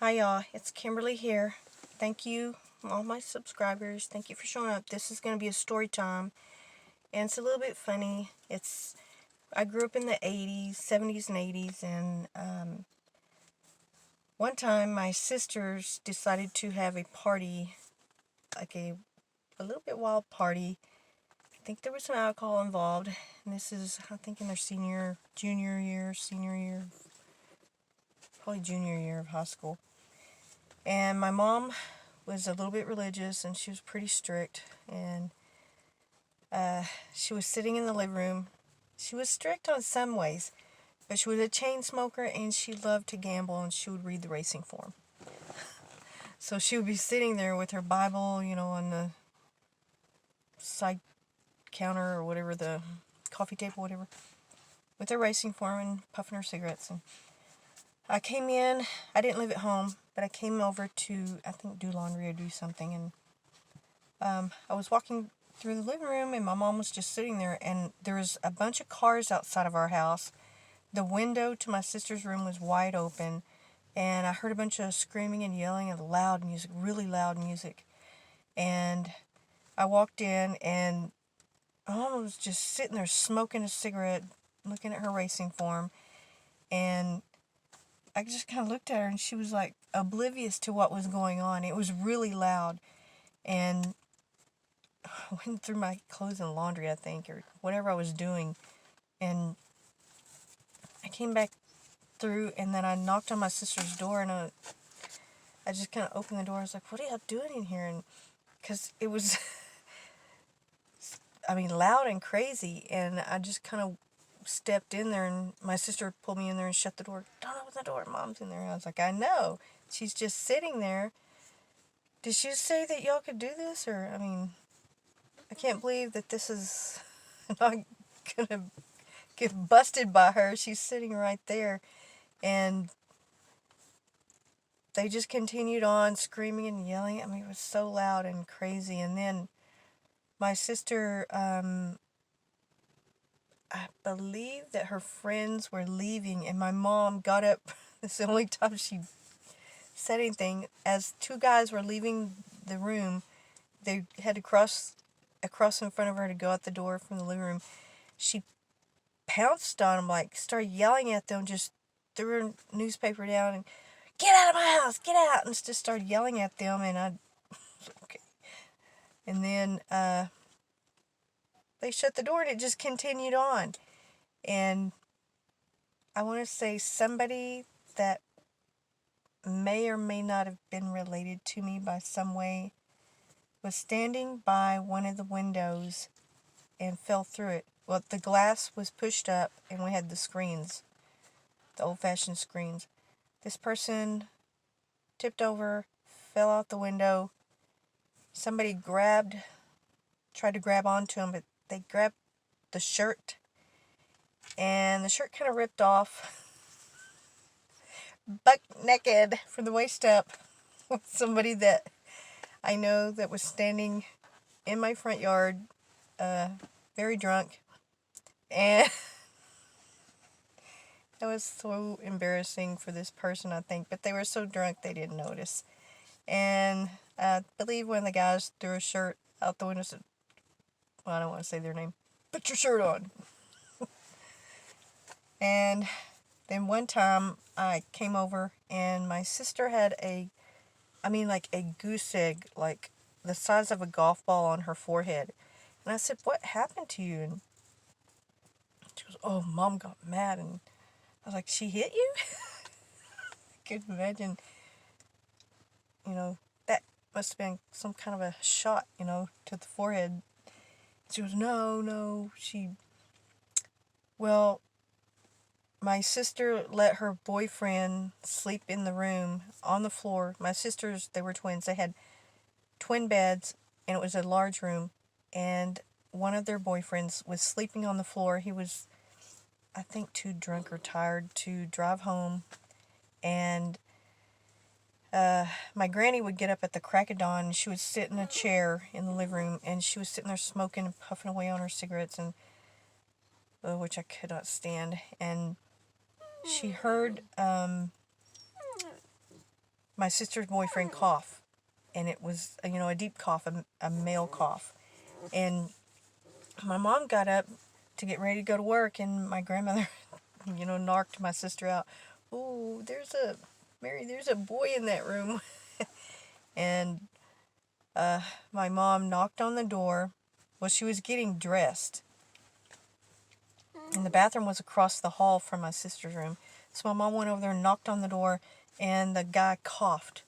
Hi y'all, it's Kimberly here. Thank you, all my subscribers. Thank you for showing up. This is going to be a story time, and it's a little bit funny. I grew up in the 80s, 70s, and 80s, and one time my sisters decided to have a party, like a little bit wild party. I think there was some alcohol involved, and this is, I think, in their junior year, probably junior year of high school. And my mom was a little bit religious, and she was pretty strict, and she was sitting in the living room. She was strict on some ways, but she was a chain smoker, and she loved to gamble, and she would read the racing form. So she would be sitting there with her Bible, on the side counter or whatever, the coffee table, whatever, with her racing form and puffing her cigarettes. And I came in. I didn't live at home, but I came over to, I think, do laundry or do something, and I was walking through the living room, and my mom was just sitting there, and there was a bunch of cars outside of our house. The window to my sister's room was wide open, and I heard a bunch of screaming and yelling and loud music, really loud music. And I walked in, and my mom was just sitting there smoking a cigarette, looking at her racing form, and I just kind of looked at her, and she was like oblivious to what was going on. It was really loud, and I went through my clothes and laundry, I think, or whatever I was doing, and I came back through, and then I knocked on my sister's door, and I just kind of opened the door. I was like, "What are y'all doing in here?" And because it was, loud and crazy, and I just kind of stepped in there, and my sister pulled me in there and shut the door. "Don't open the door, Mom's in there." And I was like, "I know. She's just sitting there. Did she say that y'all could do this? Or, I can't believe that this is not gonna get busted by her. She's sitting right there." And they just continued on screaming and yelling. It was so loud and crazy. And then my sister, I believe that her friends were leaving, and my mom got up. It's the only time she said anything. As two guys were leaving the room, they had to cross in front of her to go out the door from the living room. She pounced on them, like started yelling at them, just threw her newspaper down and, "Get out of my house, get out," and just started yelling at them. And I, okay. And then they shut the door, and it just continued on. And I want to say somebody that may or may not have been related to me by some way was standing by one of the windows and fell through it. Well, the glass was pushed up, and we had the screens, the old-fashioned screens. This person tipped over, fell out the window. Somebody tried to grab onto him, but they grabbed the shirt, and the shirt kind of ripped off. Buck naked from the waist up, with somebody that I know that was standing in my front yard, very drunk, and that was so embarrassing for this person, I think, but they were so drunk they didn't notice. And I believe one of the guys threw a shirt out the window and said, well, I don't want to say their name, "Put your shirt on." And then one time I came over, and my sister had like a goose egg, like the size of a golf ball, on her forehead. And I said, "What happened to you?" And she goes, "Oh, Mom got mad." And I was like, "She hit you?" I could imagine, that must have been some kind of a shot, to the forehead. She goes, No, well, my sister let her boyfriend sleep in the room on the floor. My sisters, they were twins. They had twin beds, and it was a large room. And one of their boyfriends was sleeping on the floor. He was, I think, too drunk or tired to drive home. And my granny would get up at the crack of dawn, and she would sit in a chair in the living room, and she was sitting there smoking and puffing away on her cigarettes, and which I could not stand. And she heard my sister's boyfriend cough. And it was, a deep cough, a male cough. And my mom got up to get ready to go to work, and my grandmother, knocked my sister out. "Ooh, there's a boy in that room." And my mom knocked on the door. Well, she was getting dressed. And the bathroom was across the hall from my sister's room. So my mom went over there and knocked on the door, and the guy coughed.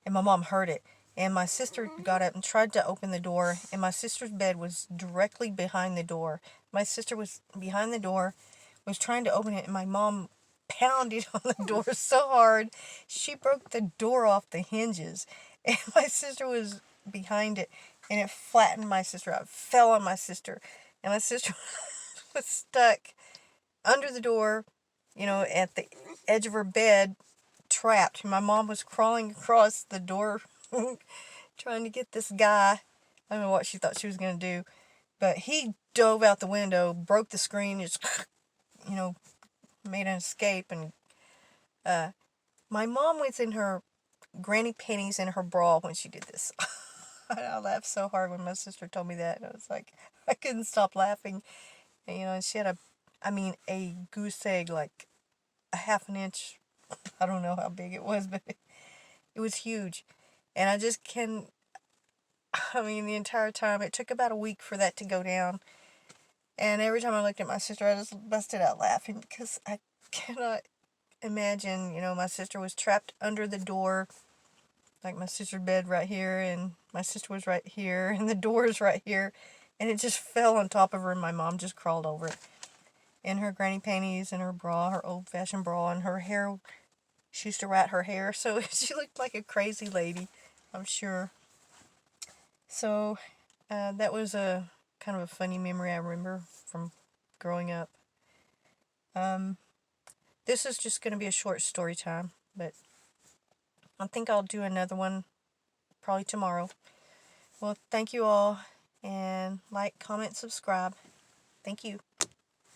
And my mom heard it. And my sister got up and tried to open the door, and my sister's bed was directly behind the door. My sister was behind the door, was trying to open it, and my mom pounded on the door so hard, she broke the door off the hinges. And my sister was behind it, and it flattened my sister out, fell on my sister. And my sister was stuck under the door, at the edge of her bed, trapped. My mom was crawling across the door trying to get this guy. I don't know what she thought she was going to do, but he dove out the window, broke the screen, just, made an escape. And my mom was in her granny panties and her bra when she did this. I laughed so hard when my sister told me that. I was like, I couldn't stop laughing. And, she had a goose egg, like a half an inch. I don't know how big it was, but it was huge. And the entire time, it took about a week for that to go down. And every time I looked at my sister, I just busted out laughing, because I cannot imagine, my sister was trapped under the door, like my sister's bed right here, and my sister was right here, and the door is right here, and it just fell on top of her, and my mom just crawled over it. In her granny panties and her bra, her old-fashioned bra, and her hair, she used to rat her hair, so she looked like a crazy lady, I'm sure. So, that was a kind of a funny memory I remember from growing up. This is just going to be a short story time, but I think I'll do another one probably tomorrow. Well, thank you all, and like, comment, subscribe. Thank you.